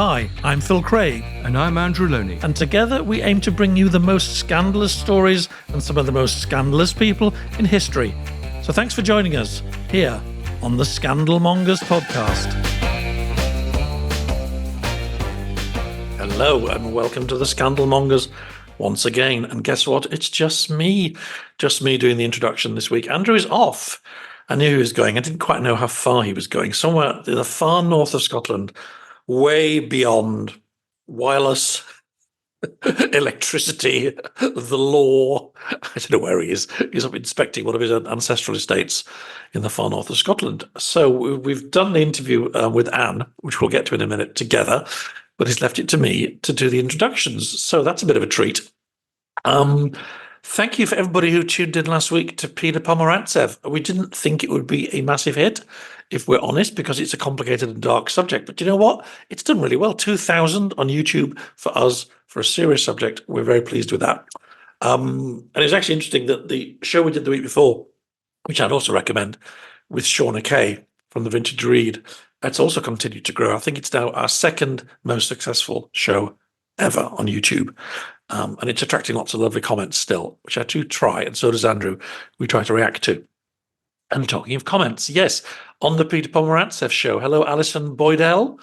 Hi, I'm Phil Craig. And I'm Andrew Loney. And together we aim to bring you the most scandalous stories and some of the most scandalous people in history. So thanks for joining us here on the Scandal Mongers podcast. Hello and welcome to the Scandal Mongers once again. And guess what? It's just me doing the introduction this week. Andrew is off. I knew he was going. I didn't quite know how far he was going. Somewhere in the far north of Scotland, way beyond wireless, electricity, the law. I don't know where he is. He's up inspecting one of his ancestral estates in the far north of Scotland. So we've done the interview with Anne, which we'll get to in a minute, together, but he's left it to me to do the introductions. So that's a bit of a treat. Thank you for everybody who tuned in last week to Peter Pomerantsev. We didn't think it would be a massive hit, if we're honest, because it's a complicated and dark subject. But you know what? It's done really well. 2,000 on YouTube for us, for a serious subject. We're very pleased with that. And it's actually interesting that the show we did the week before, which I'd also recommend, with Shauna Kay from the Vintage Read, it's also continued to grow. I think it's now our second most successful show ever on YouTube. And it's attracting lots of lovely comments still, which I do try, and so does Andrew. We try to react to. And talking of comments, yes, on the Peter Pomerantsev show. Hello, Alison Boydell.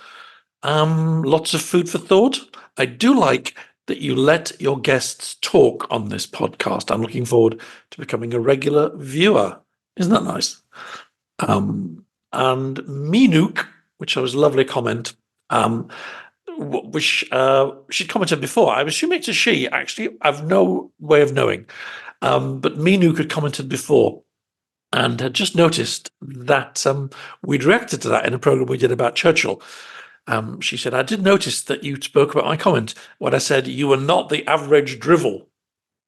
Lots of food for thought. I do like that you let your guests talk on this podcast. I'm looking forward to becoming a regular viewer. Isn't that nice? And Minook, which was a lovely comment, which she'd commented before. I'm assuming it's a she. Actually, I've no way of knowing. But Minook had commented before and had just noticed that we'd reacted to that in a program we did about Churchill. She said, I did notice that you spoke about my comment when I said you were not the average drivel,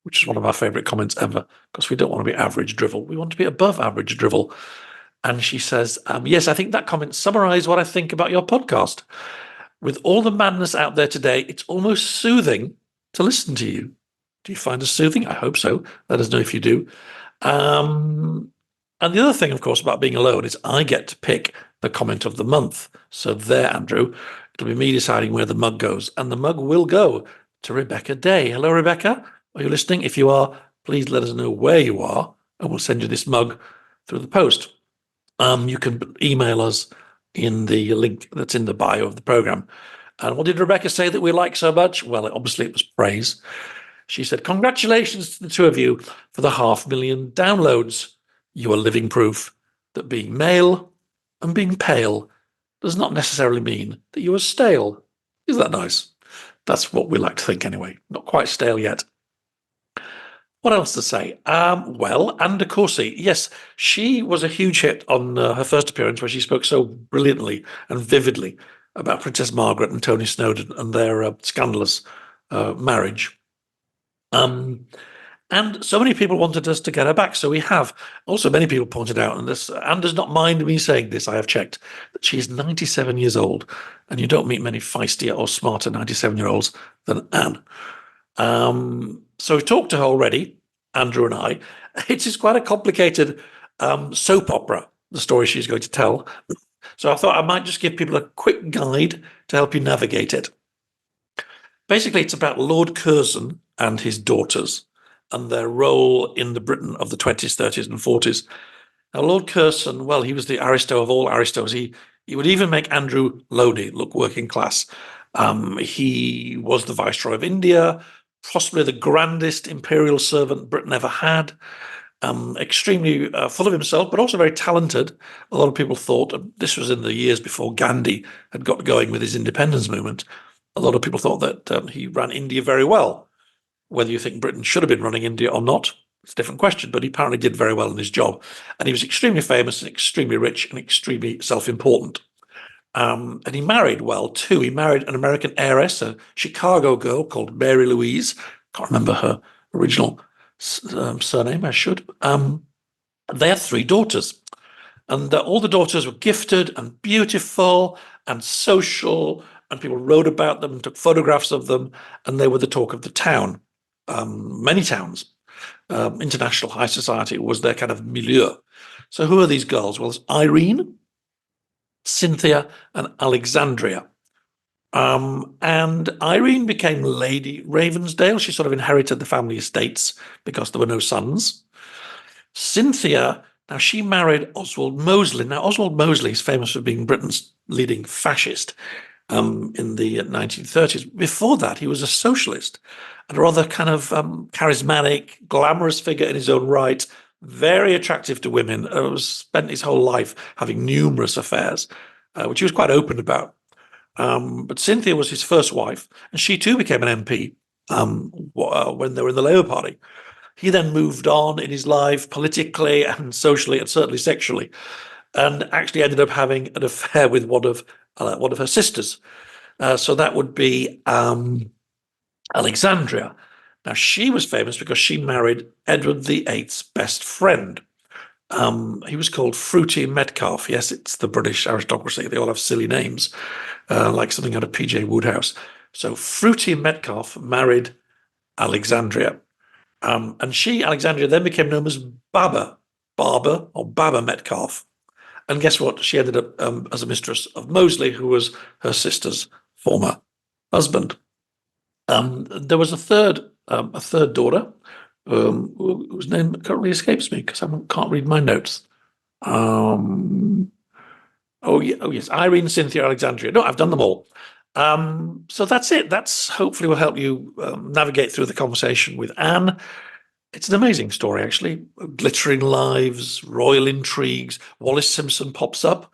which is one of our favourite comments ever, because we don't want to be average drivel. We want to be above average drivel. And she says, yes, I think that comment summarised what I think about your podcast. With all the madness out there today, it's almost soothing to listen to you. Do you find us soothing? I hope so. Let us know if you do. And the other thing, of course, about being alone is I get to pick the comment of the month. So there, Andrew, it'll be me deciding where the mug goes. And the mug will go to Rebecca Day. Hello, Rebecca. Are you listening? If you are, please let us know where you are, and we'll send you this mug through the post. You can email us in the link that's in the bio of the program. And what did Rebecca say that we like so much? Well, obviously it was praise. She said, congratulations to the two of you for the 500,000 downloads. You are living proof that being male and being pale does not necessarily mean that you are stale. Isn't that nice? That's what we like to think anyway. Not quite stale yet. What else to say? Well, Anne de Courcy, yes, she was a huge hit on her first appearance where she spoke so brilliantly and vividly about Princess Margaret and Tony Snowdon and their scandalous marriage. And so many people wanted us to get her back, so we have. Also, many people pointed out, and this Anne does not mind me saying this, I have checked, that she is 97 years old, and you don't meet many feistier or smarter 97-year-olds than Anne. So we've talked to her already, Andrew and I. It is quite a complicated soap opera, the story she's going to tell. So I thought I might just give people a quick guide to help you navigate it. Basically, it's about Lord Curzon and his daughters and their role in the Britain of the 20s, 30s and 40s. Now, Lord Curzon, well, he was the aristo of all aristos. He would even make Andrew Loney look working class. He was the Viceroy of India, possibly the grandest imperial servant Britain ever had, extremely full of himself, but also very talented. A lot of people thought, this was in the years before Gandhi had got going with his independence movement, a lot of people thought that he ran India very well. Whether you think Britain should have been running India or not, it's a different question, but he apparently did very well in his job. And he was extremely famous and extremely rich and extremely self-important. And he married well, too. He married an American heiress, a Chicago girl called Mary Louise. Can't remember her original surname, I should. They had 3 daughters. And all the daughters were gifted and beautiful and social, and people wrote about them and took photographs of them, and they were the talk of the town. Many towns. International high society was their kind of milieu. So who are these girls? Well, it's Irene, Cynthia, and Alexandria. And Irene became Lady Ravensdale. She sort of inherited the family estates because there were no sons. Cynthia, now she married Oswald Mosley. Now, Oswald Mosley is famous for being Britain's leading fascist in the 1930s. Before that, he was a socialist and a rather kind of charismatic, glamorous figure in his own right, very attractive to women. Spent his whole life having numerous affairs, which he was quite open about. But Cynthia was his first wife, and she too became an MP when they were in the Labour Party. He then moved on in his life politically and socially and certainly sexually, and actually ended up having an affair with one of her sisters. So that would be Alexandria. Now, she was famous because she married Edward VIII's best friend. He was called Fruity Metcalfe. Yes, it's the British aristocracy. They all have silly names, like something out of P.J. Wodehouse. So Fruity Metcalfe married Alexandria. And she, Alexandria, then became known as Baba Metcalfe. And guess what? She ended up as a mistress of Mosley, who was her sister's former husband. There was a third daughter, whose name currently escapes me because I can't read my notes. Yes, Irene, Cynthia, Alexandria. No, I've done them all. So that's it. That's hopefully will help you navigate through the conversation with Anne. It's an amazing story, actually. Glittering lives, royal intrigues, Wallis Simpson pops up,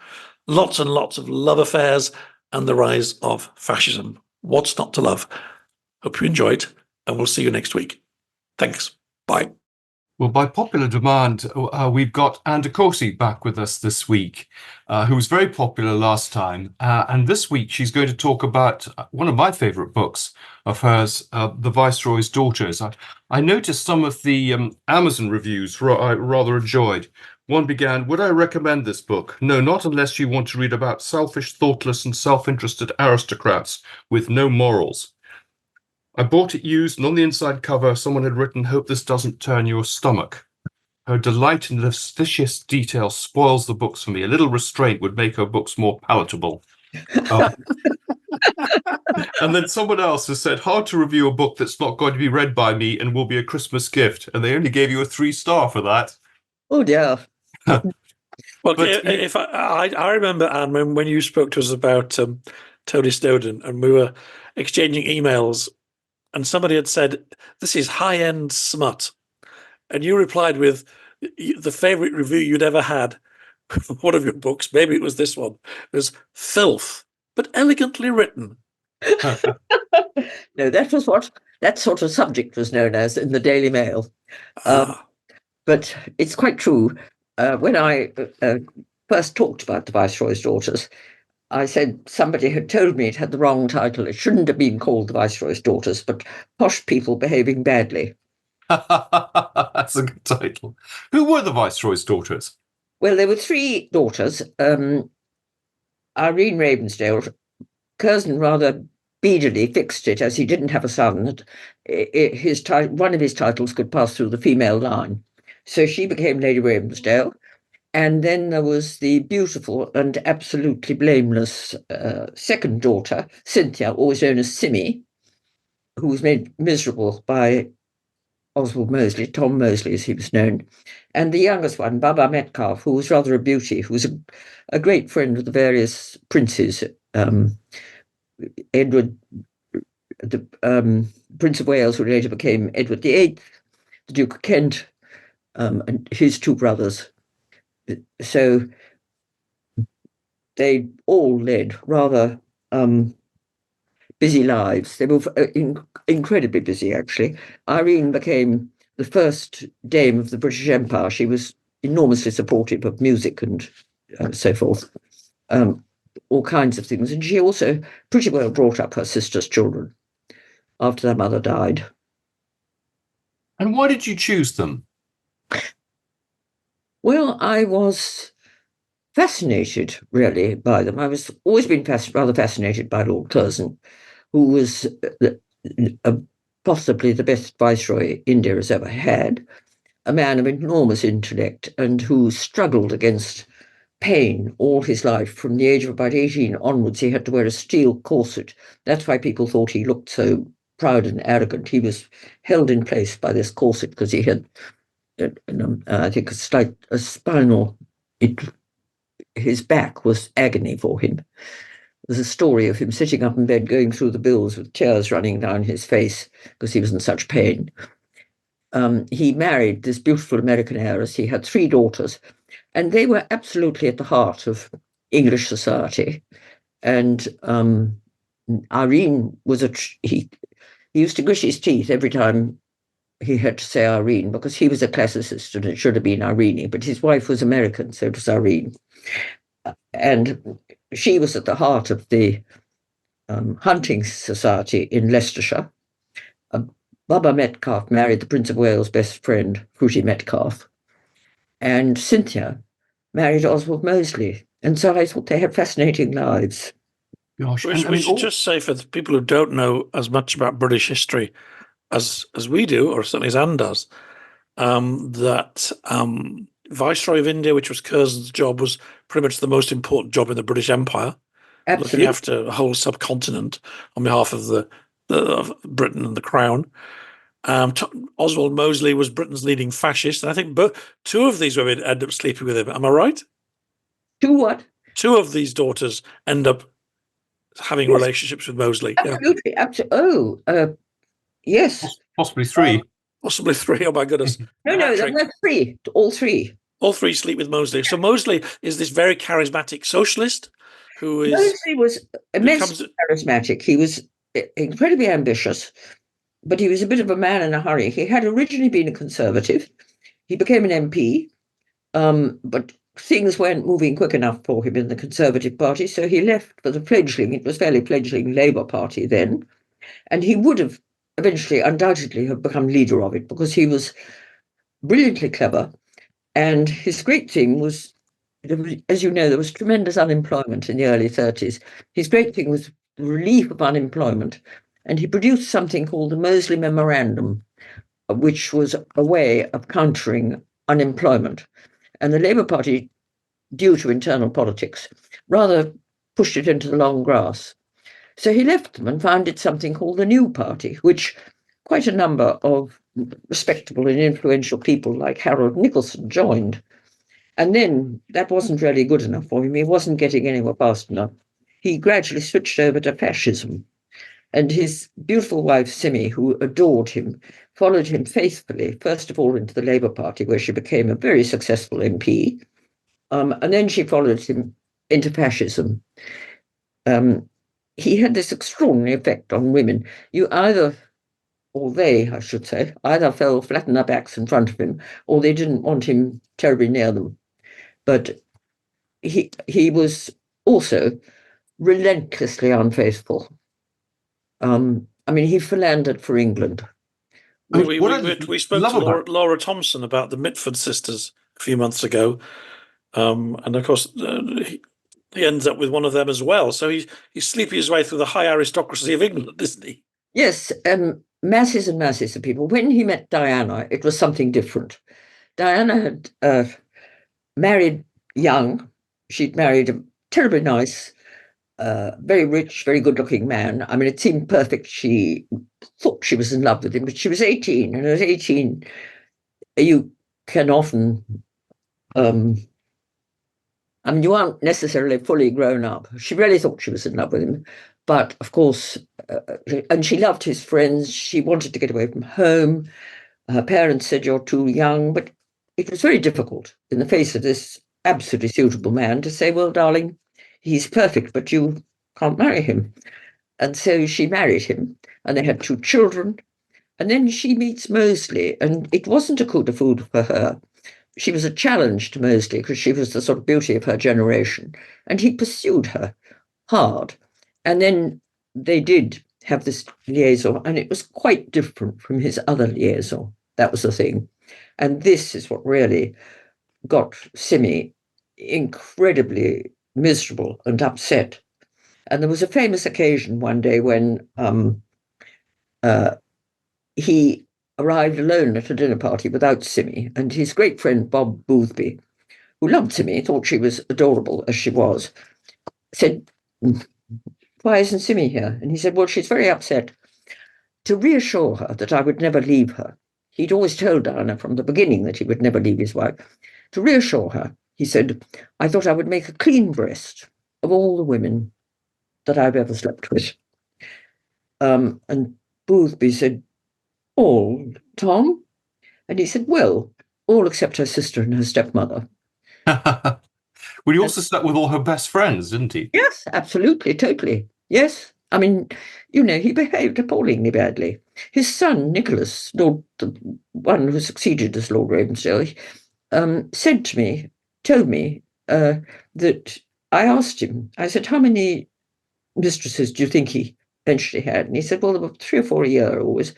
lots and lots of love affairs, and the rise of fascism. What's not to love? Hope you enjoyed, and we'll see you next week. Thanks. Bye. Well, by popular demand, we've got Anne de Courcy back with us this week, who was very popular last time. And this week, she's going to talk about one of my favorite books of hers, The Viceroy's Daughters. I noticed some of the Amazon reviews I rather enjoyed. One began, would I recommend this book? No, not unless you want to read about selfish, thoughtless, and self-interested aristocrats with no morals. I bought it used, and on the inside cover, someone had written, hope this doesn't turn your stomach. Her delight in vicious detail spoils the books for me. A little restraint would make her books more palatable. And then someone else has said, hard to review a book that's not going to be read by me and will be a Christmas gift. And they only gave you a 3-star for that. Oh, dear. Well, if I remember, Anne, when you spoke to us about Tony Snowdon, and we were exchanging emails, and somebody had said, this is high-end smut. And you replied with the favorite review you'd ever had for one of your books, maybe it was this one, was filth, but elegantly written. No, that was what that sort of subject was known as in the Daily Mail. But it's quite true. When I first talked about The Viceroy's Daughters, I said somebody had told me it had the wrong title. It shouldn't have been called The Viceroy's Daughters, but Posh People Behaving Badly. That's a good title. Who were the Viceroy's daughters? Well, there were 3 daughters. Irene Ravensdale. Curzon rather beadily fixed it, as he didn't have a son. One of his titles could pass through the female line. So she became Lady Ravensdale. And then there was the beautiful and absolutely blameless second daughter, Cynthia, always known as Simmy, who was made miserable by Oswald Mosley, Tom Mosley, as he was known. And the youngest one, Baba Metcalfe, who was rather a beauty, who was a great friend of the various princes. Edward, the Prince of Wales, who later became Edward VIII, the Duke of Kent, and his 2 brothers. So they all led rather busy lives. They were incredibly busy, actually. Irene became the first dame of the British Empire. She was enormously supportive of music and so forth, all kinds of things. And she also pretty well brought up her sister's children after their mother died. And why did you choose them? Well, I was fascinated, really, by them. I was always been rather fascinated by Lord Curzon, who was possibly the best viceroy India has ever had, a man of enormous intellect and who struggled against pain all his life. From the age of about 18 onwards, he had to wear a steel corset. That's why people thought he looked so proud and arrogant. He was held in place by this corset because he had, I think, a spinal. His back was agony for him. There's a story of him sitting up in bed, going through the bills with tears running down his face because he was in such pain. He married this beautiful American heiress. He had 3 daughters, and they were absolutely at the heart of English society. And Irene was he used to grit his teeth every time he had to say Irene, because he was a classicist and it should have been Irene, but his wife was American, so it was Irene. And she was at the heart of the hunting society in Leicestershire. Baba Metcalfe married the Prince of Wales' best friend, Fruity Metcalfe, and Cynthia married Oswald Mosley. And so I thought they had fascinating lives. Gosh, We should just say, for the people who don't know as much about British history as we do, or certainly as Anne does, that Viceroy of India, which was Curzon's job, was pretty much the most important job in the British Empire, Absolutely. looking after a whole subcontinent on behalf of of Britain and the Crown. Oswald Mosley was Britain's leading fascist, and I think 2 of these women end up sleeping with him. Am I right? 2 what? 2 of these daughters end up having Yes. relationships with Mosley. Absolutely, yeah. Oh, yes. Possibly 3. Possibly 3. Oh my goodness! No, there were 3. All 3. All 3 sleep with Mosley. So Mosley is this very charismatic socialist who is. Mosley was immensely charismatic. He was incredibly ambitious, but he was a bit of a man in a hurry. He had originally been a Conservative. He became an MP, but things weren't moving quick enough for him in the Conservative Party, so he left for the it was fairly fledgling Labour Party then, and he would have eventually undoubtedly have become leader of it because he was brilliantly clever, and his great thing was, as you know, there was tremendous unemployment in the early 30s. His great thing was the relief of unemployment, and he produced something called the Mosley Memorandum, which was a way of countering unemployment. And the Labour Party, due to internal politics, rather pushed it into the long grass. So he left them and founded something called the New Party, which quite a number of respectable and influential people like Harold Nicholson joined. And then that wasn't really good enough for him. He wasn't getting anywhere fast enough. He gradually switched over to fascism. And his beautiful wife, Simi, who adored him, followed him faithfully, first of all into the Labour Party, where she became a very successful MP. And then she followed him into fascism. He had this extraordinary effect on women. They, I should say, either fell flat on their backs in front of him, or they didn't want him terribly near them. But he was also relentlessly unfaithful. He philandered for England. We spoke to Laura Thompson about the Mitford sisters a few months ago, and of course he ends up with one of them as well. So he's sleeping his way through the high aristocracy of England, isn't he? Yes, masses and masses of people. When he met Diana, it was something different. Diana had married young. She'd married a terribly nice, very rich, very good-looking man. I mean, it seemed perfect. She thought she was in love with him, but she was 18, and at 18, you can often, you aren't necessarily fully grown up. She really thought she was in love with him, but of course, and she loved his friends. She wanted to get away from home. Her parents said, "You're too young," but it was very difficult in the face of this absolutely suitable man to say, "Well, darling, he's perfect, but you can't marry him." And so she married him, and they had 2 children. And then she meets Mosley, and it wasn't a coup de foudre for her. She was a challenge to Mosley because she was the sort of beauty of her generation. And he pursued her hard. And then they did have this liaison, and it was quite different from his other liaison. That was the thing. And this is what really got Simi incredibly miserable and upset. And there was a famous occasion one day when he arrived alone at a dinner party without Simi, and his great friend Bob Boothby, who loved Simi, thought she was adorable as she was, said, "Why isn't Simi here?" And he said, "Well, she's very upset." To reassure her that I would never leave her, he'd always told Diana from the beginning that he would never leave his wife. To reassure her, he said, "I thought I would make a clean breast of all the women that I've ever slept with." And Boothby said, "All, Tom?" And he said, "Well, all except her sister and her stepmother." Well, he also slept with all her best friends, didn't he? Yes, absolutely, totally. Yes. I mean, he behaved appallingly badly. His son, Nicholas, the one who succeeded as Lord Ravensdale, told me that I asked him, I said, "How many mistresses do you think he eventually had?" And he said, "Well, there were 3 or 4 a year always.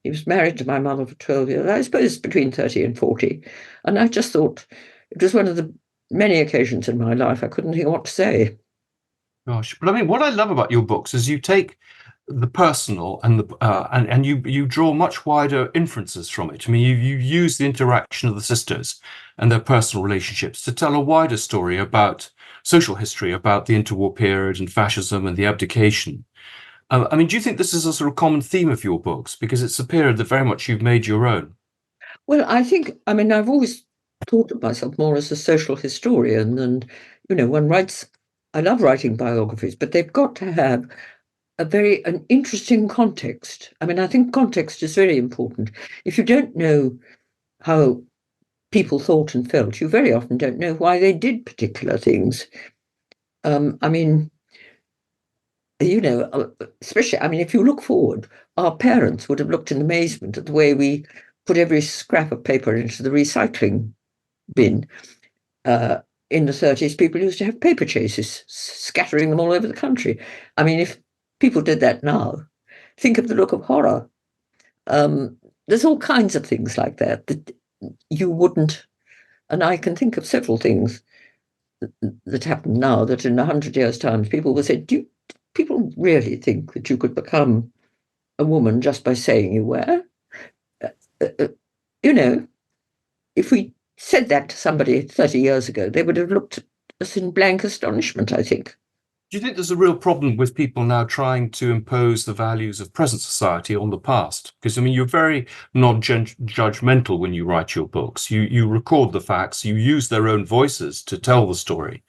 He was married to my mother for 12 years, I suppose between 30 and 40. And I just thought it was one of the many occasions in my life I couldn't think of what to say. Gosh, but I mean, what I love about your books is you take the personal and you draw much wider inferences from it. I mean, you use the interaction of the sisters and their personal relationships to tell a wider story about social history, about the interwar period and fascism and the abdication. I mean, do you think this is a sort of common theme of your books? Because it's a period that very much you've made your own. Well, I've always thought of myself more as a social historian, and one writes. I love writing biographies, but they've got to have an interesting context. I mean, I think context is very important. If you don't know how people thought and felt, you very often don't know why they did particular things. I mean, especially, if you look forward, our parents would have looked in amazement at the way we put every scrap of paper into the recycling bin. In the 30s, people used to have paper chases, scattering them all over the country. I mean, if people did that now, think of the look of horror. There's all kinds of things like that you wouldn't, and I can think of several things that happen now that in 100 years' time, people will say, "Do people really think that you could become a woman just by saying you were?" If we said that to somebody 30 years ago, they would have looked at us in blank astonishment, I think. Do you think there's a real problem with people now trying to impose the values of present society on the past? Because, I mean, you're very non-judgmental when you write your books. You record the facts, you use their own voices to tell the story.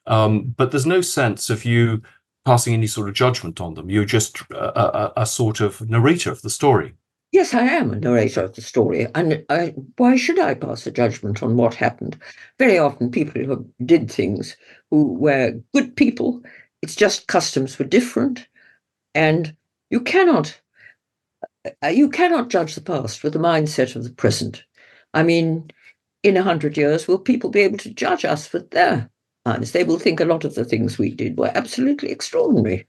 But there's no sense of you passing any sort of judgment on them. You're just a sort of narrator of the story. Yes, I am a narrator of the story. And why should I pass a judgment on what happened? Very often people who did things, who were good people, it's just customs were different. And you cannot judge the past with the mindset of the present. I mean, in 100 years, will people be able to judge us with their eyes? They will think a lot of the things we did were absolutely extraordinary.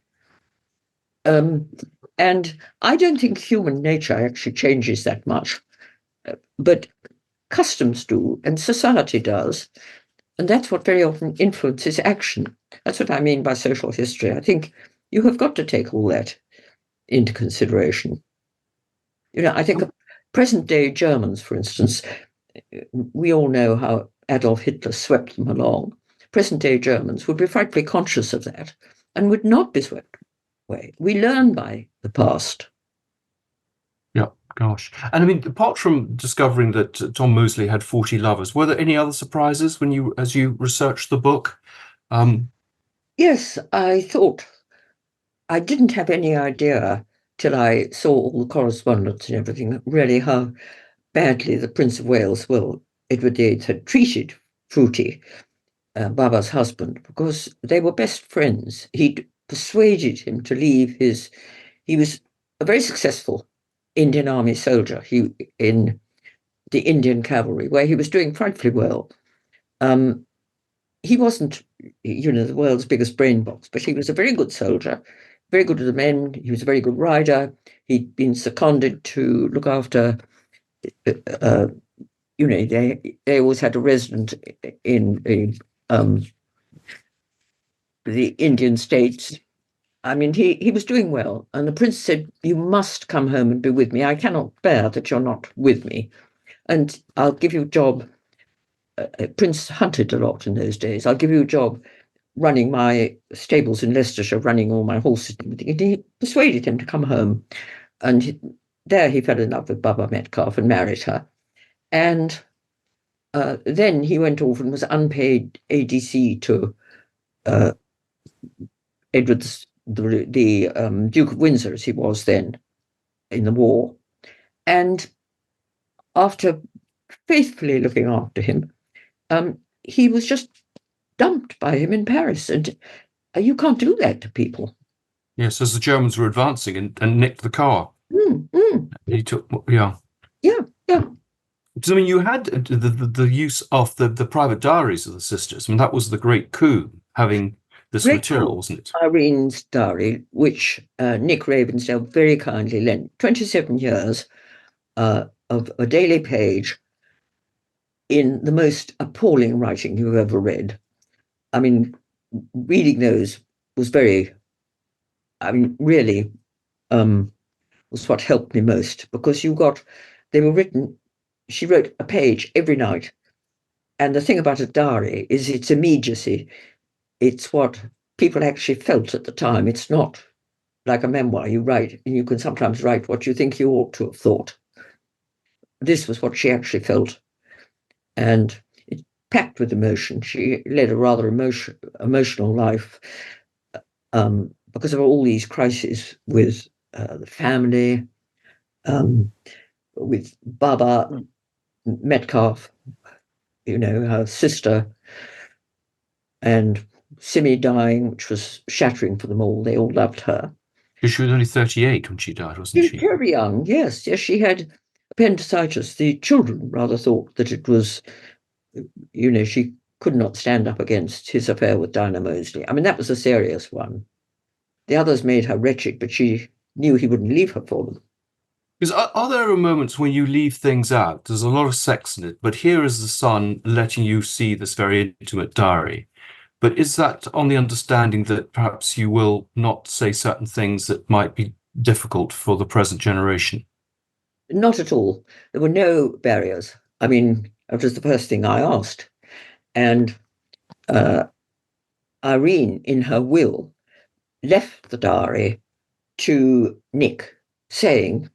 And I don't think human nature actually changes that much, but customs do, and society does. And that's what very often influences action. That's what I mean by social history. I think you have got to take all that into consideration. I think of present-day Germans, for instance, we all know how Adolf Hitler swept them along. Present-day Germans would be frightfully conscious of that and would not be swept away. We learn by the past. Yeah, gosh. And I mean, apart from discovering that Tom Mosley had 40 lovers, were there any other surprises as you researched the book? Yes, I thought I didn't have any idea till I saw all the correspondence and everything, really how badly the Prince of Wales, Edward VIII, had treated Fruity, Baba's husband, because they were best friends. He'd persuaded him to leave he was a very successful Indian Army soldier in the Indian cavalry, where he was doing frightfully well. He wasn't, the world's biggest brain box, but he was a very good soldier, very good with the men. He was a very good rider. He'd been seconded to look after, they always had a resident in the Indian states. I mean, he was doing well. And the prince said, "You must come home and be with me. I cannot bear that you're not with me. And I'll give you a job Prince hunted a lot in those days. I'll give you a job running my stables in Leicestershire, running all my horses and everything. And he persuaded him to come home. And there he fell in love with Baba Metcalfe and married her. And then he went off and was unpaid ADC to Edward, the Duke of Windsor, as he was then in the war. And after faithfully looking after him, he was just dumped by him in Paris. And you can't do that to people. Yes, as the Germans were advancing and nicked the car. He took, yeah. Yeah. So, I mean, you had the use of the private diaries of the sisters. I mean, that was the great coup, having this material, wasn't it? Irene's diary, which Nick Ravensdale very kindly lent, 27 years of a daily page in the most appalling writing you've ever read. I mean, reading those was really was what helped me most, because they were written, she wrote a page every night. And the thing about a diary is its immediacy. It's what people actually felt at the time. It's not like a memoir you write, and you can sometimes write what you think you ought to have thought. This was what she actually felt. And it packed with emotion. She led a rather emotional life because of all these crises with the family, with Baba Metcalfe, her sister, and Simi dying, which was shattering for them all. They all loved her. She was only 38 when she died, wasn't she? Very young, yes. She had appendicitis. The children rather thought that it was, she could not stand up against his affair with Dinah Mosley. I mean, that was a serious one. The others made her wretched, but she knew he wouldn't leave her for them. Because are there moments when you leave things out? There's a lot of sex in it, but here is the son letting you see this very intimate diary. But is that on the understanding that perhaps you will not say certain things that might be difficult for the present generation? Not at all. There were no barriers. I mean, it was the first thing I asked. And Irene, in her will, left the diary to Nick, saying,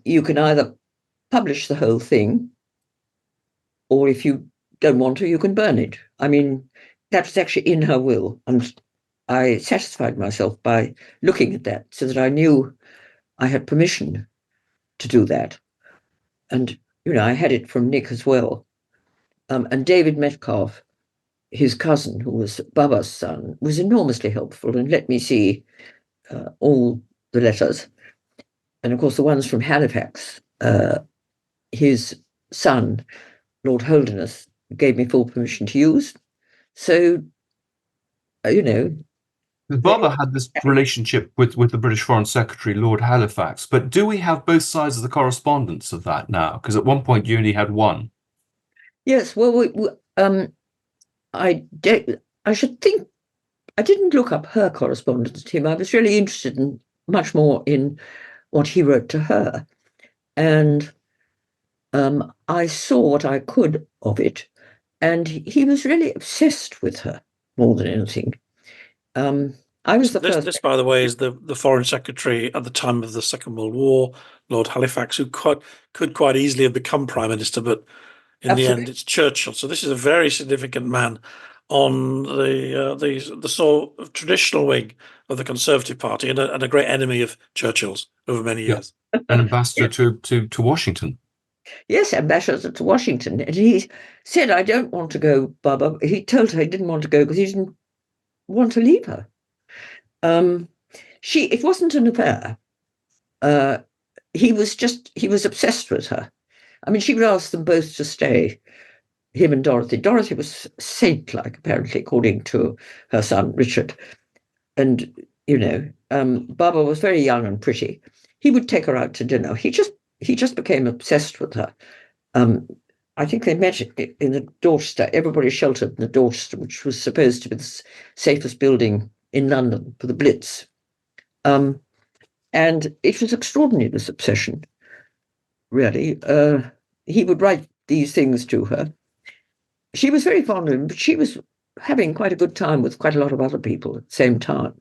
you can either publish the whole thing, or if you don't want to, you can burn it. I mean, that was actually in her will. And I satisfied myself by looking at that so that I knew I had permission to do that. And, I had it from Nick as well. And David Metcalfe, his cousin, who was Baba's son, was enormously helpful and let me see all the letters. And of course, the ones from Halifax, his son, Lord Holderness, gave me full permission to use. So, Baba had this relationship with the British Foreign Secretary, Lord Halifax, but do we have both sides of the correspondence of that now? Because at one point you only had one. Yes, well, I should think, I didn't look up her correspondence to him. I was really interested much more in what he wrote to her. And I saw what I could of it. And he was really obsessed with her more than anything. I was the first. This, by the way, is the Foreign Secretary at the time of the Second World War, Lord Halifax, who could quite easily have become Prime Minister, but in the end, it's Churchill. So this is a very significant man on the sort of traditional wing of the Conservative Party, and a great enemy of Churchill's over many years. An ambassador to Washington. Yes, ambassador to Washington. And he said, I don't want to go, Baba. He told her he didn't want to go because he didn't want to leave her. It wasn't an affair. He was obsessed with her. I mean, she would ask them both to stay, him and Dorothy. Dorothy was saint-like, apparently, according to her son, Richard. And, Baba was very young and pretty. He would take her out to dinner. He just became obsessed with her. I think they met in the Dorchester. Everybody sheltered in the Dorchester, which was supposed to be the safest building in London for the Blitz. And it was extraordinary, this obsession, really. He would write these things to her. she was very fond of him, but she was having quite a good time with quite a lot of other people at the same time.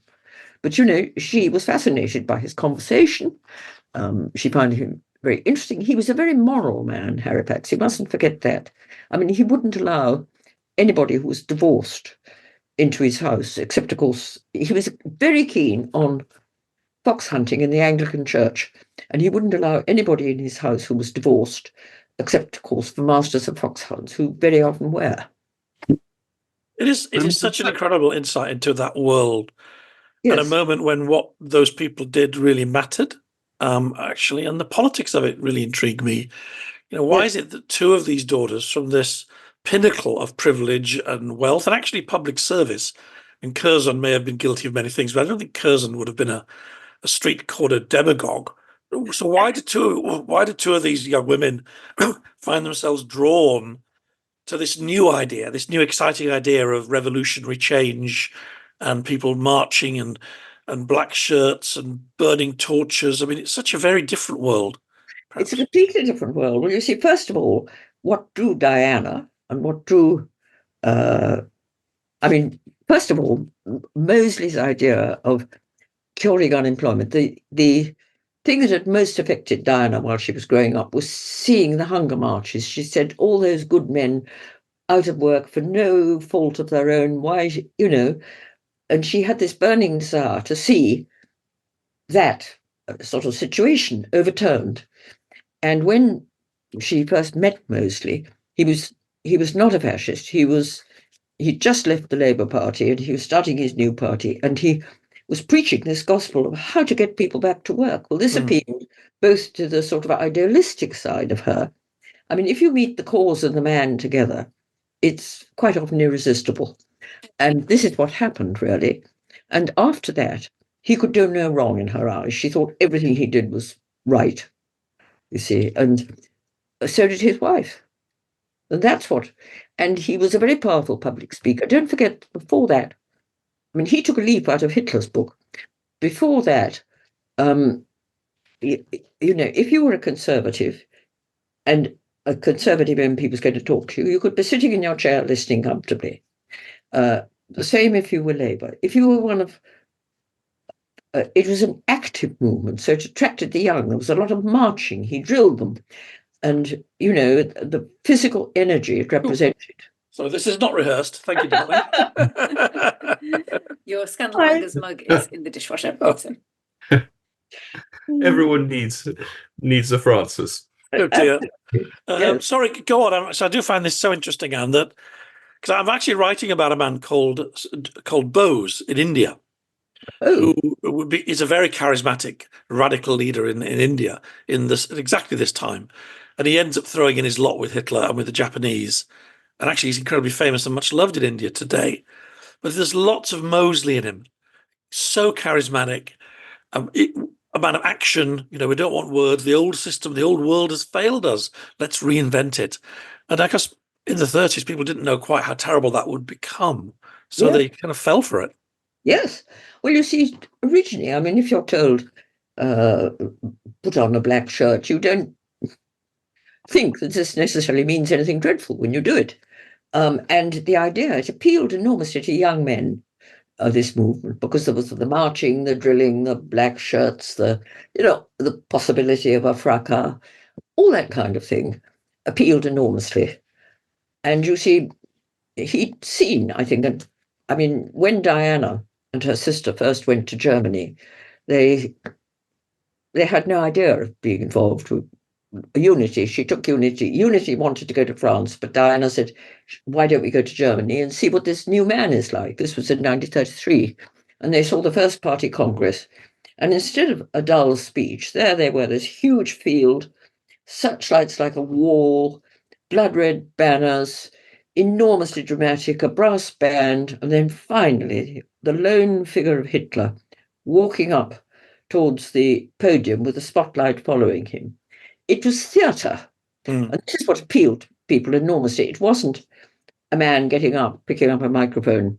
But, she was fascinated by his conversation. She found him very interesting. He was a very moral man, Halifax. You mustn't forget that. I mean, he wouldn't allow anybody who was divorced into his house, except, of course, he was very keen on fox hunting in the Anglican Church, and he wouldn't allow anybody in his house who was divorced, except, of course, for masters of fox hunts, who very often were. It is such an incredible insight into that world, at a moment when what those people did really mattered, actually, and the politics of it really intrigued me. Why is it that two of these daughters from this pinnacle of privilege and wealth and actually public service, and Curzon may have been guilty of many things, but I don't think Curzon would have been a street corner demagogue. So why do two of these young women find themselves drawn to this new idea, this new exciting idea of revolutionary change and people marching and black shirts and burning torches? I mean, it's such a very different world. It's a completely different world. Well, you see, first of all, what drew Diana and what drew, first of all, Mosley's idea of curing unemployment, the thing that had most affected Diana while she was growing up was seeing the hunger marches. She said, all those good men out of work for no fault of their own, why, and she had this burning desire to see that sort of situation overturned. And when she first met Mosley, he was not a fascist. He'd just left the Labour Party and he was starting his new party, and he was preaching this gospel of how to get people back to work. Well, this appealed both to the sort of idealistic side of her. I mean, if you meet the cause and the man together, it's quite often irresistible. And this is what happened, really. And after that, he could do no wrong in her eyes. She thought everything he did was right, you see. And so did his wife. And he was a very powerful public speaker. Don't forget, before that, I mean, he took a leaf out of Hitler's book. Before that, if you were a conservative and a conservative MP was going to talk to you, you could be sitting in your chair listening comfortably. The same if you were Labour. If you were one of, it was an active movement, so it attracted the young. There was a lot of marching. He drilled them. And, the physical energy it represented. So this is not rehearsed. Thank you, darling. Your Scandalmongers mug is in the dishwasher. Everyone needs a Francis. Oh dear. Yes. Sorry, go on. So I do find this so interesting, Anne, that because I'm actually writing about a man called Bose in India, who is a very charismatic radical leader in India at exactly this time, and he ends up throwing in his lot with Hitler and with the Japanese. And actually, he's incredibly famous and much loved in India today. But there's lots of Mosley in him. So charismatic, a man of action. We don't want words. The old system, the old world has failed us. Let's reinvent it. And I guess in the 30s, people didn't know quite how terrible that would become. So they kind of fell for it. Yes. Well, you see, originally, I mean, if you're told, put on a black shirt, you don't think that this necessarily means anything dreadful when you do it. And the idea, it appealed enormously to young men of this movement, because there was the marching, the drilling, the black shirts, the possibility of a fracas, all that kind of thing appealed enormously. And you see, he'd seen, I think, when Diana and her sister first went to Germany, they had no idea of being involved with Unity. She took Unity. Unity wanted to go to France, but Diana said, why don't we go to Germany and see what this new man is like? This was in 1933. And they saw the first party congress. And instead of a dull speech, there they were, this huge field, searchlights like a wall, blood red banners, enormously dramatic, a brass band, and then finally the lone figure of Hitler walking up towards the podium with the spotlight following him. It was theatre. And this is what appealed to people enormously. It wasn't a man getting up, picking up a microphone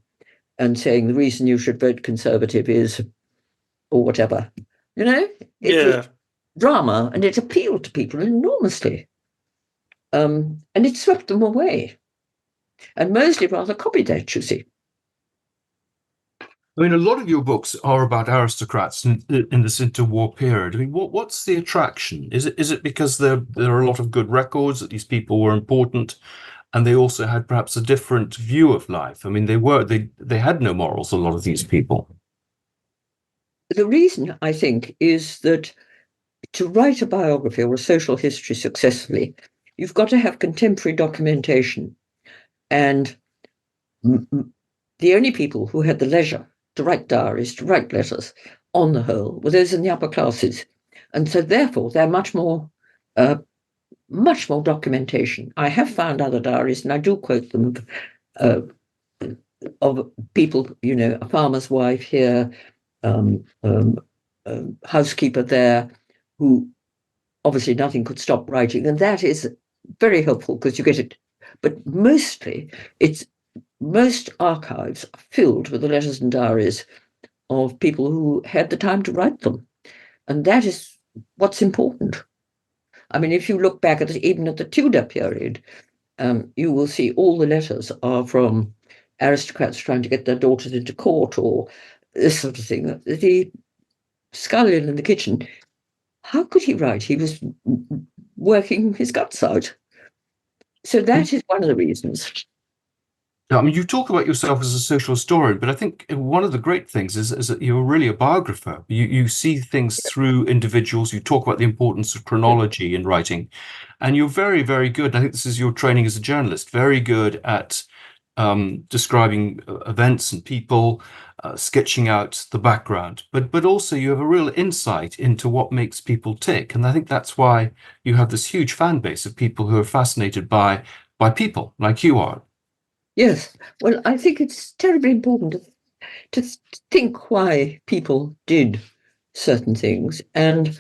and saying the reason you should vote Conservative is, or whatever. It was drama, and it appealed to people enormously. And it swept them away. And Mosley rather copied that, you see. I mean, a lot of your books are about aristocrats in this interwar period. I mean, what's the attraction? Is it because there are a lot of good records that these people were important, and they also had perhaps a different view of life? I mean, they had no morals, a lot of these people. The reason, I think, is that to write a biography or a social history successfully, you've got to have contemporary documentation. And the only people who had the leisure to write diaries, to write letters, on the whole, were those in the upper classes. And so therefore, they're much more documentation. I have found other diaries, and I do quote them, of people, a farmer's wife here, housekeeper there, who obviously nothing could stop writing. And that is very helpful because you get it. But mostly, most archives are filled with the letters and diaries of people who had the time to write them. And that is what's important. I mean, if you look back even at the Tudor period, you will see all the letters are from aristocrats trying to get their daughters into court or this sort of thing. The scullion in the kitchen, how could he write? He was working his guts out. So that is one of the reasons. I mean, you talk about yourself as a social historian, but I think one of the great things is that you're really a biographer. You see things through individuals. You talk about the importance of chronology in writing, and you're very, very good. I think this is your training as a journalist. Very good at describing events and people, sketching out the background. But also you have a real insight into what makes people tick, and I think that's why you have this huge fan base of people who are fascinated by people like you are. Yes. Well, I think it's terribly important to think why people did certain things. And,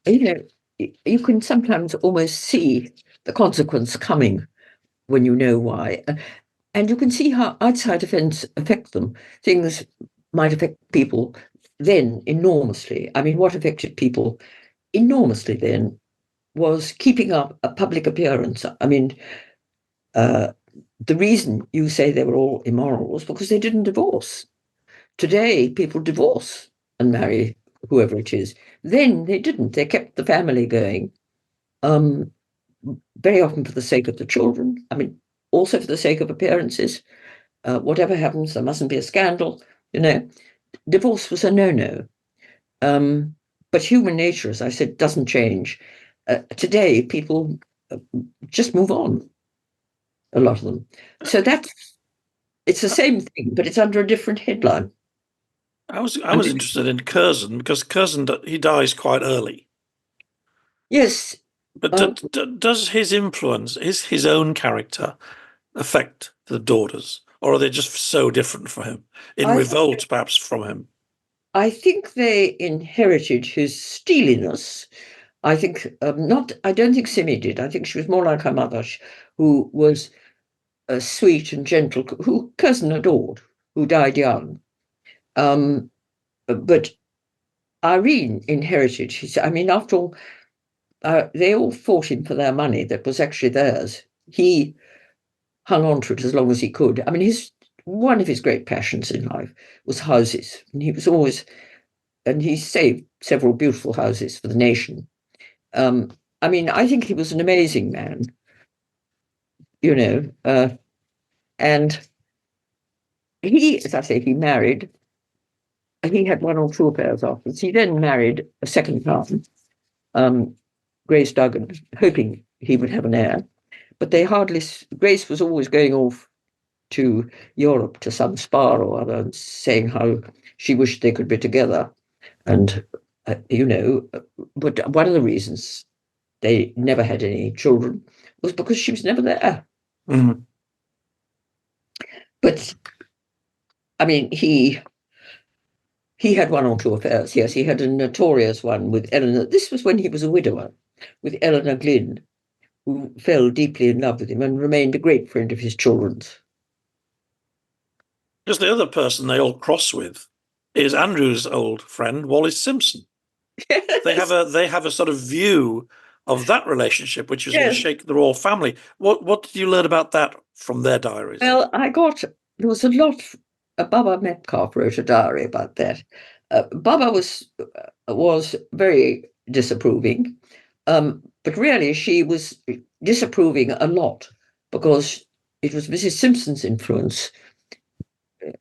you can sometimes almost see the consequence coming when you know why. And you can see how outside events affect them. Things might affect people then enormously. I mean, what affected people enormously then was keeping up a public appearance. I mean, the reason you say they were all immoral was because they didn't divorce. Today, people divorce and marry whoever it is. Then they didn't. They kept the family going, very often for the sake of the children. I mean, also for the sake of appearances. Whatever happens, there mustn't be a scandal. Divorce was a no-no. But human nature, as I said, doesn't change. Today, people just move on. A lot of them. So it's the same thing, but it's under a different headline. I was interested in Curzon because Curzon, he dies quite early. Yes. But does his influence, his own character, affect the daughters, or are they just so different for him, in revolt perhaps from him? I think they inherited his steeliness. I think I don't think Simi did. I think she was more like her mother, who was sweet and gentle, who Curzon adored, who died young. But Irene inherited. I mean, after all, they all fought him for their money that was actually theirs. He hung on to it as long as he could. I mean, one of his great passions in life was houses, and he saved several beautiful houses for the nation. I mean, I think he was an amazing man, and he, as I say, he married. He had one or two affairs afterwards. He then married a second time, Grace Duggan, hoping he would have an heir. But Grace was always going off to Europe to some spa or other and saying how she wished they could be together. And, but one of the reasons they never had any children was because she was never there. Mm-hmm. But, I mean, he had one or two affairs, yes. He had a notorious one with Eleanor. This was when he was a widower, with Eleanor Glynn, who fell deeply in love with him and remained a great friend of his children's. Because the other person they all cross with is Andrew's old friend, Wallis Simpson. Yes. They have a sort of view of that relationship, which was going to Yes. shake the royal family. What did you learn about that from their diaries? Well, there was a lot. Baba Metcalfe wrote a diary about that. Baba was very disapproving, but really she was disapproving a lot because it was Mrs. Simpson's influence.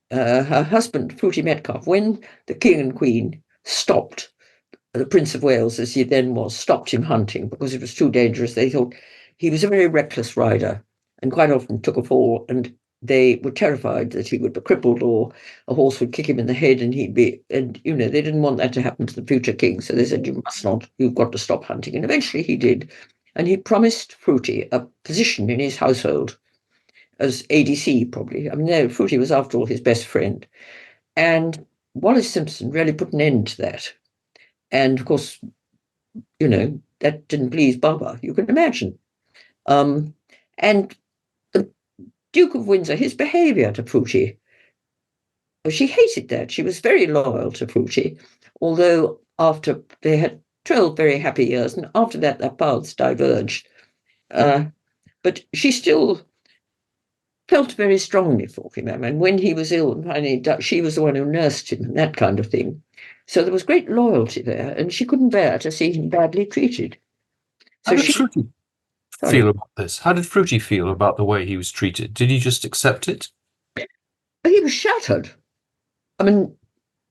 Her husband, Fruity Metcalfe, when the King and Queen stopped, the Prince of Wales, as he then was, stopped him hunting because it was too dangerous. They thought he was a very reckless rider and quite often took a fall, and they were terrified that he would be crippled or a horse would kick him in the head and they didn't want that to happen to the future king. So they said, you must not, you've got to stop hunting. And eventually he did. And he promised Fruity a position in his household as ADC, probably. I mean, no, Fruity was, after all, his best friend. And Wallace Simpson really put an end to that. And of course, that didn't please Baba, you can imagine. And the Duke of Windsor, his behavior to Fruity, she hated that. She was very loyal to Fruity, although after they had 12 very happy years, and after that, their paths diverged. But she still felt very strongly for him. I mean, when he was ill, and finally she was the one who nursed him and that kind of thing. So there was great loyalty there, and she couldn't bear to see him badly treated. How did Fruity feel about this? How did Fruity feel about the way he was treated? Did he just accept it? He was shattered. I mean,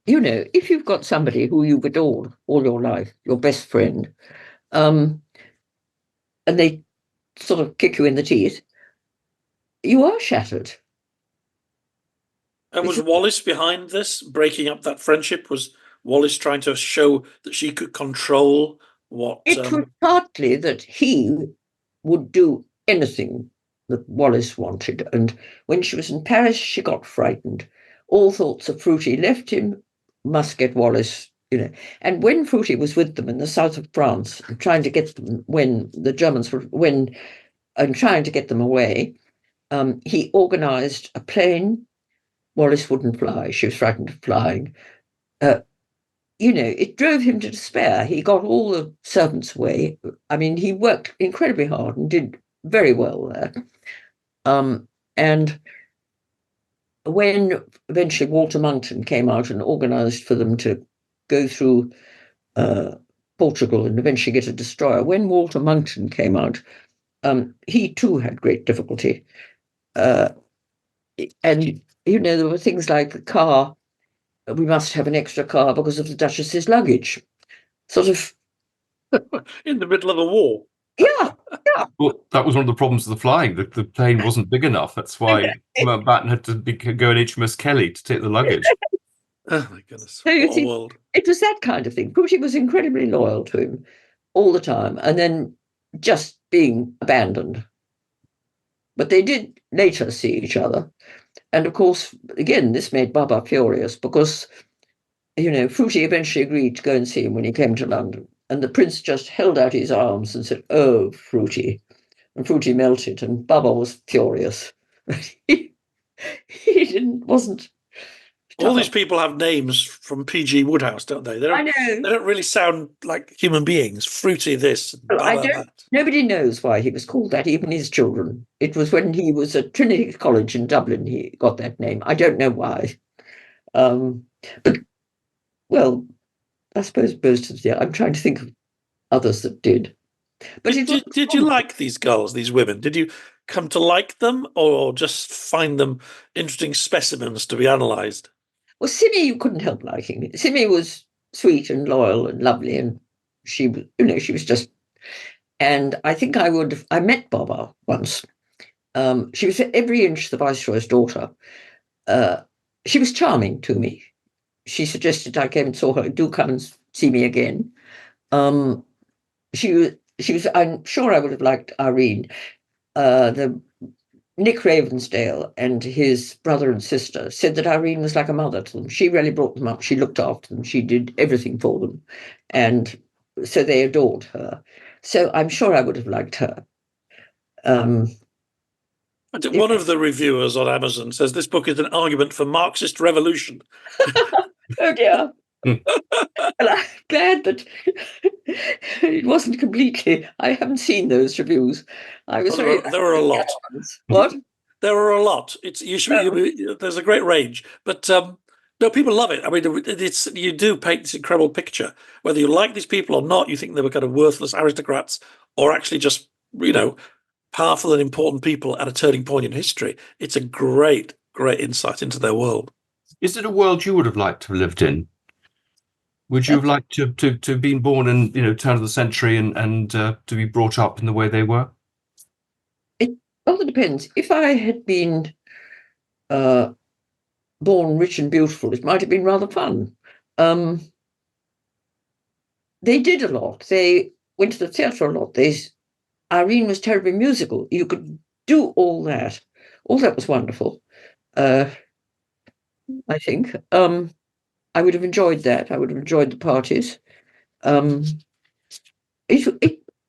if you've got somebody who you've adored all your life, your best friend, and they sort of kick you in the teeth, you are shattered. And was Wallace behind this, breaking up that friendship? Was Wallace trying to show that she could control what? It was partly that he would do anything that Wallace wanted. And when she was in Paris, she got frightened. All thoughts of Fruity left him, must get Wallace, And when Fruity was with them in the south of France, trying to get them, when the Germans were, and trying to get them away, he organized a plane. Wallace wouldn't fly. She was frightened of flying. It drove him to despair. He got all the servants away. I mean, he worked incredibly hard and did very well there. And when eventually Walter Monckton came out and organized for them to go through Portugal and eventually get a destroyer, when Walter Monckton came out, he too had great difficulty. And, there were things like the car. We must have an extra car because of the Duchess's luggage. Sort of in the middle of a war. Yeah. Well, that was one of the problems of the flying. The plane wasn't big enough. That's why Mountbatten had to go in HMS Kelly to take the luggage. Oh my goodness! So you what see, a world! It was that kind of thing. Fruity was incredibly loyal to him all the time, and then just being abandoned. But they did later see each other. And of course, again, this made Baba furious because, Fruity eventually agreed to go and see him when he came to London. And the prince just held out his arms and said, "Oh, Fruity." And Fruity melted, and Baba was furious. he wasn't. All these people have names from P.G. Wodehouse, don't they? I know. They don't really sound like human beings. Fruity this, Baba that. Nobody knows why he was called that, even his children. It was when he was at Trinity College in Dublin he got that name. I don't know why. But, well, I suppose most of I'm trying to think of others that did. But did you like these girls, these women? Did you come to like them or just find them interesting specimens to be analysed? Well, Simmy, you couldn't help liking. Simmy was sweet and loyal and lovely, and she was just. And I think I met Baba once. She was every inch the Viceroy's daughter. She was charming to me. She suggested I came and saw her. Do come and see me again. She was. I'm sure I would have liked Irene. The Nick Ravensdale and his brother and sister said that Irene was like a mother to them. She really brought them up. She looked after them. She did everything for them. And so they adored her. So I'm sure I would have liked her. I think one of the reviewers on Amazon says this book is an argument for Marxist revolution. Oh dear. Well, I'm glad that it wasn't completely. I haven't seen those reviews. I was Well, there were a lot. What? There are a lot. It's there's a great range, but no, people love it. I mean, it's you do paint this incredible picture. Whether you like these people or not, you think they were kind of worthless aristocrats, or actually just powerful and important people at a turning point in history. It's a great insight into their world. Is it a world you would have liked to have lived in? Would you have liked to have been born in turn of the century and to be brought up in the way they were? It rather depends. If I had been born rich and beautiful, it might have been rather fun. They did a lot. They went to the theatre a lot. Irene was terribly musical. You could do all that. All that was wonderful. I think. I would have enjoyed that. I would have enjoyed the parties. It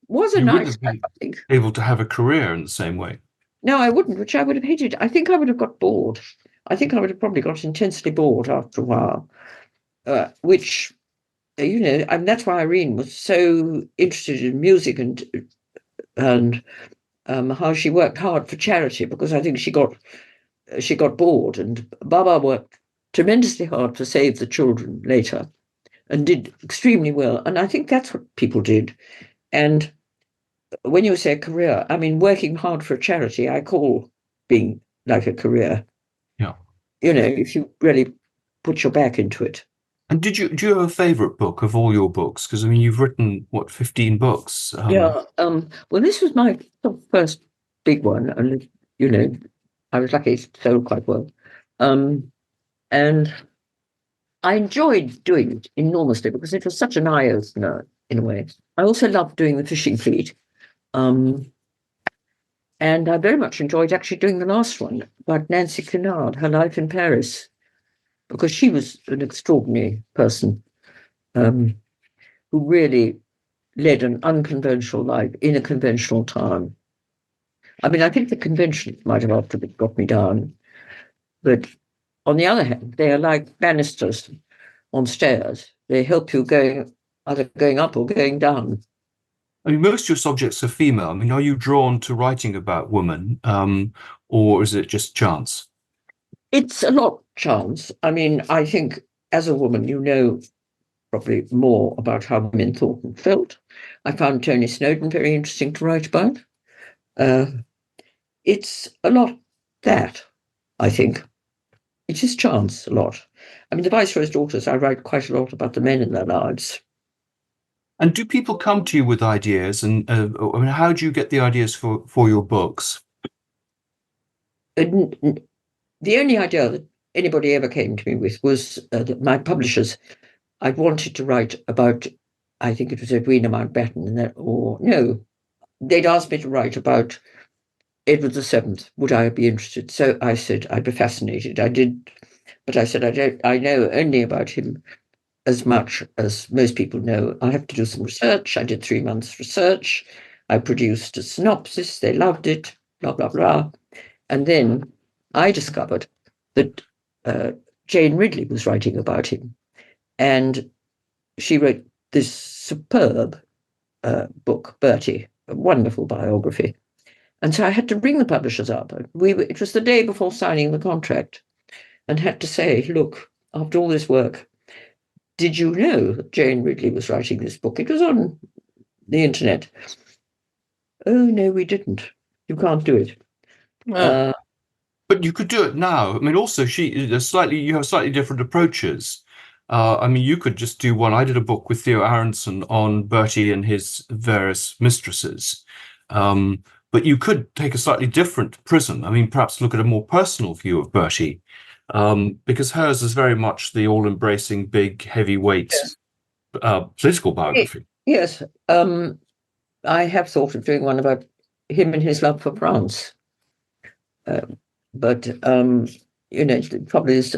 was a You would nice have been time, I think. able to have a career in the same way. No, I wouldn't, which I would have hated. I think I would have got bored. I think I would have probably got intensely bored after a while, which, and that's why Irene was so interested in music and how she worked hard for charity, because I think she got bored. And Baba worked tremendously hard to save the children later and did extremely well. And I think that's what people did. And when you say a career, I mean, working hard for a charity, I call being like a career. Yeah. If you really put your back into it. And do you have a favourite book of all your books? Because I mean, you've written 15 books? Yeah. Well, this was my first big one, and I was lucky it sold quite well. And I enjoyed doing it enormously because it was such an eye-opener in a way. I also loved doing the fishing fleet. And I very much enjoyed actually doing the last one about Nancy Cunard, her life in Paris, because she was an extraordinary person who really led an unconventional life in a conventional time. I mean, I think the convention might have after got me down, but on the other hand, they are like banisters on stairs. They help you either going up or going down. I mean, most of your subjects are female. I mean, are you drawn to writing about women, or is it just chance? It's a lot chance. I mean, I think as a woman, probably more about how women thought and felt. I found Tony Snowdon very interesting to write about. It's a lot that, I think. It is chance a lot. I mean, the Viceroy's Daughters, I write quite a lot about the men in their lives. And do people come to you with ideas? And I mean, how do you get the ideas for your books? The only idea that anybody ever came to me with was that my publishers, I'd wanted to write about, I think it was Edwina Mountbatten, they'd asked me to write about Edward VII. Would I be interested? So I said I'd be fascinated. I did, but I said I know only about him as much as most people know. I have to do some research. I did 3 months research. I produced a synopsis. They loved it, blah, blah, blah. And then I discovered that Jane Ridley was writing about him. And she wrote this superb book, Bertie, a wonderful biography. And so I had to bring the publishers up. It was the day before signing the contract, and had to say, look, after all this work, did you know that Jane Ridley was writing this book? It was on the internet. Oh, no, we didn't. You can't do it. Yeah. But you could do it now. I mean, also, you have slightly different approaches. I mean, you could just do one. I did a book with Theo Aronson on Bertie and his various mistresses. But you could take a slightly different prism. I mean, perhaps look at a more personal view of Bertie, because hers is very much the all-embracing, big, heavyweight political biography. Yes. I have thought of doing one about him and his love for France. But probably is,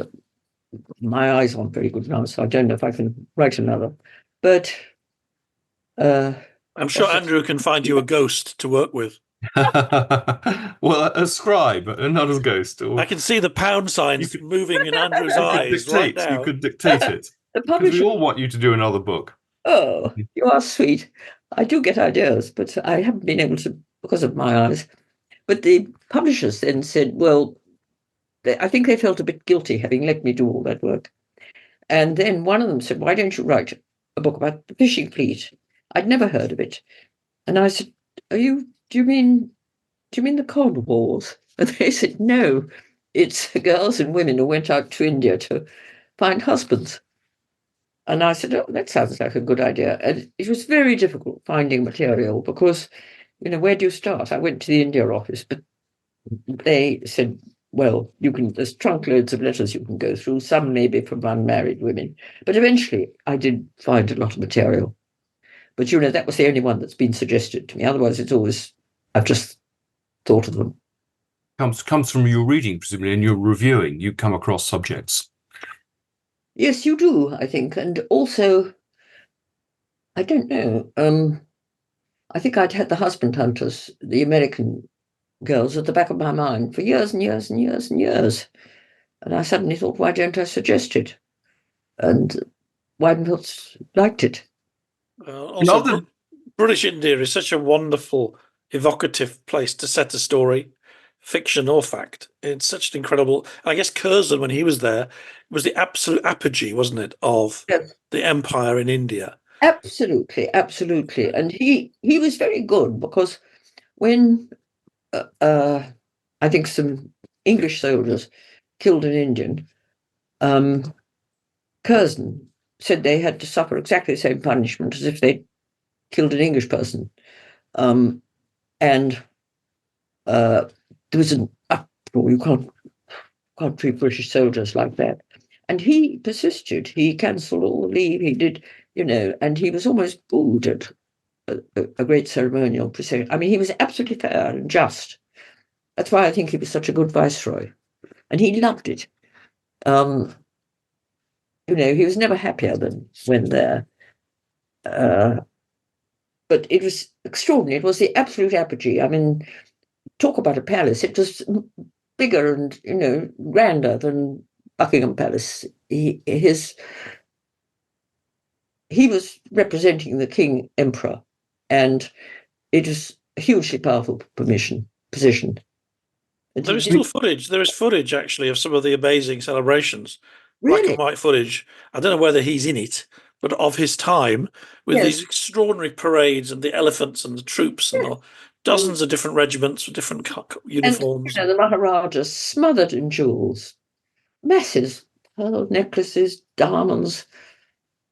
my eyes aren't very good now, so I don't know if I can write another. But I'm sure Andrew can find you a ghost to work with. Well, a scribe, not a ghost. I can see the pound signs moving in Andrew's eyes right now. You could dictate it. The Because we publisher. all want you to do another book. Oh, you are sweet. I do get ideas, but I haven't been able to because of my eyes. But the publishers then said, well, I think they felt a bit guilty having let me do all that work. And then one of them said, why don't you write a book about the fishing fleet? I'd never heard of it. And I said, do you mean the Cold Wars? And they said, no, it's girls and women who went out to India to find husbands. And I said, oh, that sounds like a good idea. And it was very difficult finding material because, where do you start? I went to the India office, but they said, well, there's trunkloads of letters you can go through. Some maybe from unmarried women. But eventually I did find a lot of material. But, that was the only one that's been suggested to me. Otherwise, I've just thought of them. Comes from your reading, presumably, and your reviewing. You come across subjects. Yes, you do, I think. And also, I don't know. I think I'd had the husband hunters, the American girls, at the back of my mind for years and years and years and years. And I suddenly thought, why don't I suggest it? And Weidenfeld's liked it. Also, British India is such a wonderful, evocative place to set a story, fiction or fact. It's such an incredible. I guess Curzon, when he was there, was the absolute apogee, wasn't it, of the empire in India? Absolutely, absolutely. And he was very good because when I think some English soldiers killed an Indian, Curzon said they had to suffer exactly the same punishment as if they killed an English person. And there was an uproar. You can't treat British soldiers like that. And he persisted. He cancelled all the leave. He did, and he was almost booed at a great ceremonial procession. I mean, he was absolutely fair and just. That's why I think he was such a good viceroy. And he loved it. He was never happier than when there. But it was extraordinary. It was the absolute apogee. I mean, talk about a palace. It was bigger and, grander than Buckingham Palace. He was representing the King Emperor, and it was a hugely powerful position. And there is still footage. There is footage, actually, of some of the amazing celebrations. Really? Black and white footage. I don't know whether he's in it, but of his time with these extraordinary parades and the elephants and the troops and the dozens of different regiments with different uniforms. And the Maharajas smothered in jewels, masses, pearl necklaces, diamonds.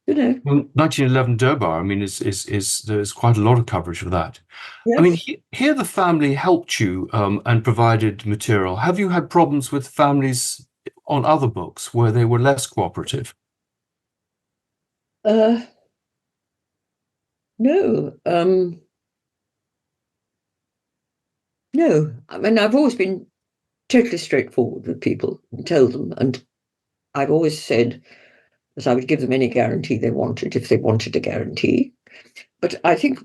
Well, 1911 Durbar, I mean, there's quite a lot of coverage of that. Yes. I mean, here the family helped you and provided material. Have you had problems with families on other books where they were less cooperative? No. No. I mean, I've always been totally straightforward with people and told them, and I've always said that I would give them any guarantee they wanted if they wanted a guarantee. But I think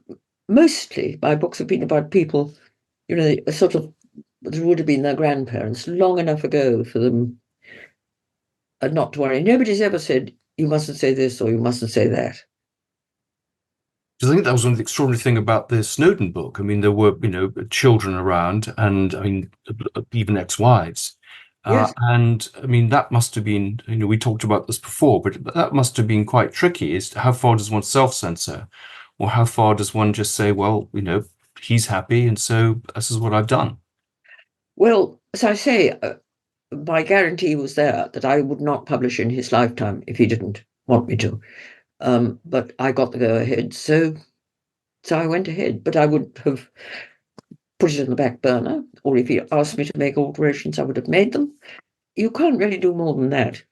mostly my books have been about people, sort of that would have been their grandparents long enough ago for them not to worry. Nobody's ever said, you mustn't say this or you mustn't say that. Because I think that was one of the extraordinary thing about the Snowdon book. I mean, there were, children around and, I mean, even ex-wives. Yes. And, I mean, that must have been, we talked about this before, but that must have been quite tricky. Is how far does one self-censor? Or how far does one just say, well, he's happy, and so this is what I've done? Well, as I say, my guarantee was there that I would not publish in his lifetime if he didn't want me to. But I got the go-ahead, so I went ahead. But I would have put it on the back burner, or if he asked me to make alterations, I would have made them. You can't really do more than that.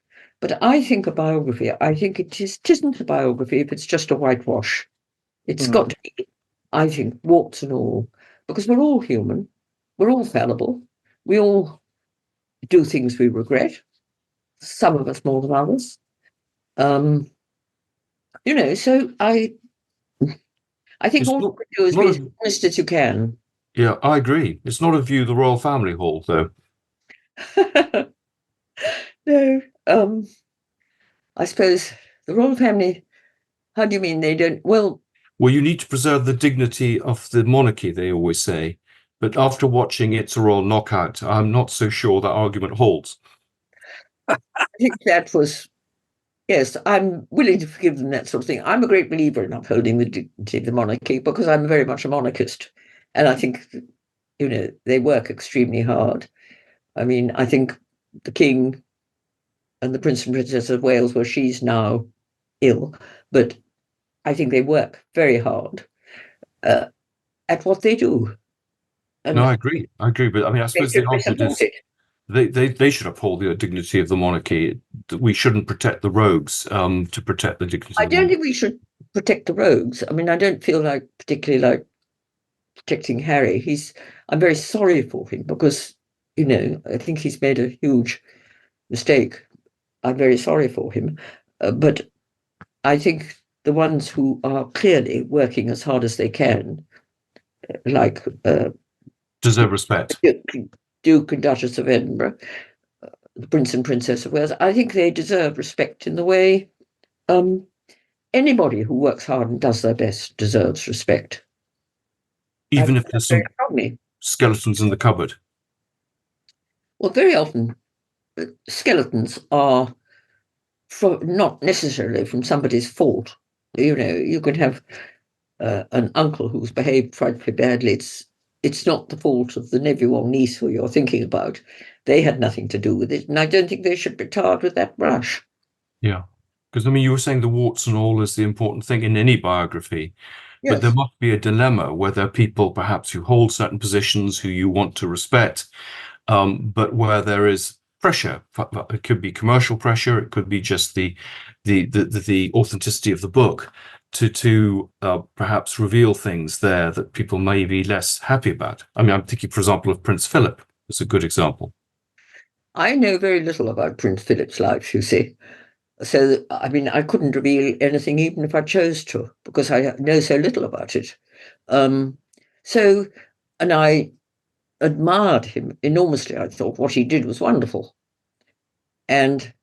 But I think a biography, I think it isn't a biography if it's just a whitewash. It's got to be, I think, warts and all, because we're all human, we're all fallible, we all do things we regret, some of us more than others. So I think all you can do is be as honest as you can. Yeah, I agree. It's not a view the royal family hall, though. No, I suppose The royal family, how do you mean they don't? Well, you need to preserve the dignity of the monarchy, they always say. But after watching It's a Royal Knockout, I'm not so sure that argument holds. I think that was, yes, I'm willing to forgive them that sort of thing. I'm a great believer in upholding the dignity of the monarchy because I'm very much a monarchist. And I think, they work extremely hard. I mean, I think the King and the Prince and Princess of Wales, well, she's now ill, but I think they work very hard at what they do. And No, I agree. But I mean, I suppose the argument is they should uphold the dignity of the monarchy. We shouldn't protect the rogues to protect the dignity I of the don't monarchy. think we should protect the rogues. I mean, I don't feel particularly like protecting Harry. I'm very sorry for him because, I think he's made a huge mistake. I'm very sorry for him. But I think the ones who are clearly working as hard as they can, like Deserve respect. Duke and Duchess of Edinburgh, the Prince and Princess of Wales, I think they deserve respect in the way anybody who works hard and does their best deserves respect. Even if there's some strongly. Skeletons in the cupboard. Well, very often skeletons are not necessarily from somebody's fault. You can have an uncle who's behaved frightfully badly. It's not the fault of the nephew or niece who you're thinking about. They had nothing to do with it, and I don't think they should be tarred with that brush. Yeah, because I mean, you were saying the warts and all is the important thing in any biography. Yes. But there must be a dilemma where there are people perhaps who hold certain positions who you want to respect, but where there is pressure. It could be commercial pressure. It could be just the authenticity of the book to perhaps reveal things there that people may be less happy about. I mean, I'm thinking, for example, of Prince Philip. It's a good example. I know very little about Prince Philip's life, you see. So, I mean, I couldn't reveal anything even if I chose to, because I know so little about it. And I admired him enormously. I thought what he did was wonderful. And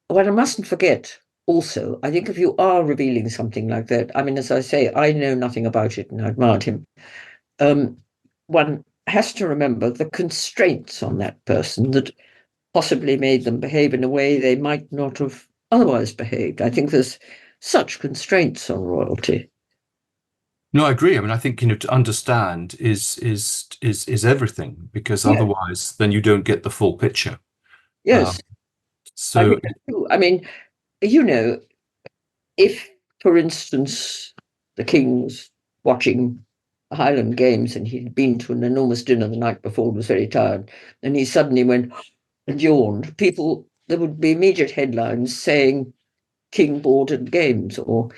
what I mustn't forget also, I think if you are revealing something like that, I mean, as I say, I know nothing about it and I admired him. One has to remember the constraints on that person that possibly made them behave in a way they might not have otherwise behaved. I think there's such constraints on royalty. No, I agree. I mean, I think to understand is everything, because otherwise, then you don't get the full picture. Yes. So I mean, if, for instance, the King was watching the Highland Games and he'd been to an enormous dinner the night before and was very tired, and he suddenly went and yawned, there would be immediate headlines saying King boarded games, or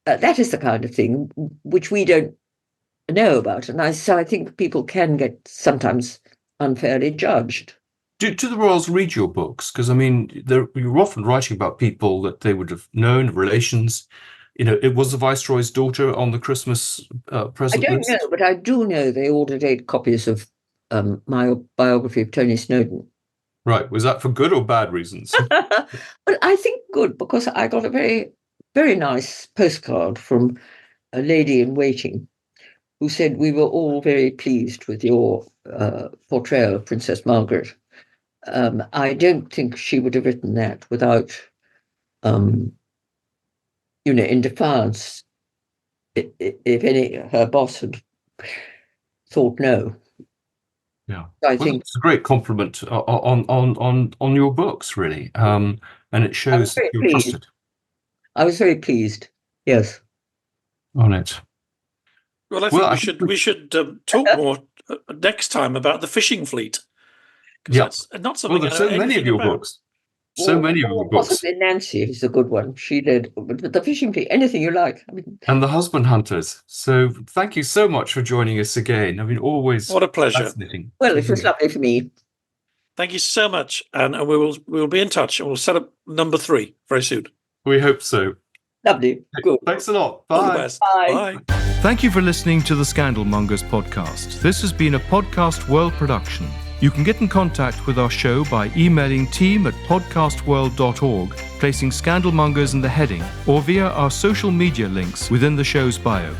that is the kind of thing which we don't know about. And so I think people can get sometimes unfairly judged. Do the royals read your books? Because I mean, you're often writing about people that they would have known, relations. It was the Viceroy's daughter on the Christmas present list. I don't know, but I do know they ordered 8 copies of my biography of Tony Snowdon. Right. Was that for good or bad reasons? But I think good, because I got a very, very nice postcard from a lady in waiting who said, "We were all very pleased with your portrayal of Princess Margaret." I don't think she would have written that without, in defiance, if her boss had thought no. Yeah, I think it's a great compliment on your books, really, and it shows that you're trusted. I was very pleased. Yes. On it. Well, I think we should talk more next time about the fishing fleet. Yeah, that's not something. There's so many of your books. So many of your books. Possibly Nancy is a good one. She did, but the fishing fleet, anything you like. I mean, and the husband hunters. So thank you so much for joining us again. I mean, always what a pleasure. Fascinating. Well, it was lovely for me. Thank you so much, and we will be in touch, and we'll set up number 3 very soon. We hope so. Lovely. Good. Thanks a lot. Bye. All the best. Bye. Bye. Thank you for listening to the Scandal Mongers podcast. This has been a Podcast World production. You can get in contact with our show by emailing team@podcastworld.org, placing Scandalmongers in the heading, or via our social media links within the show's bio.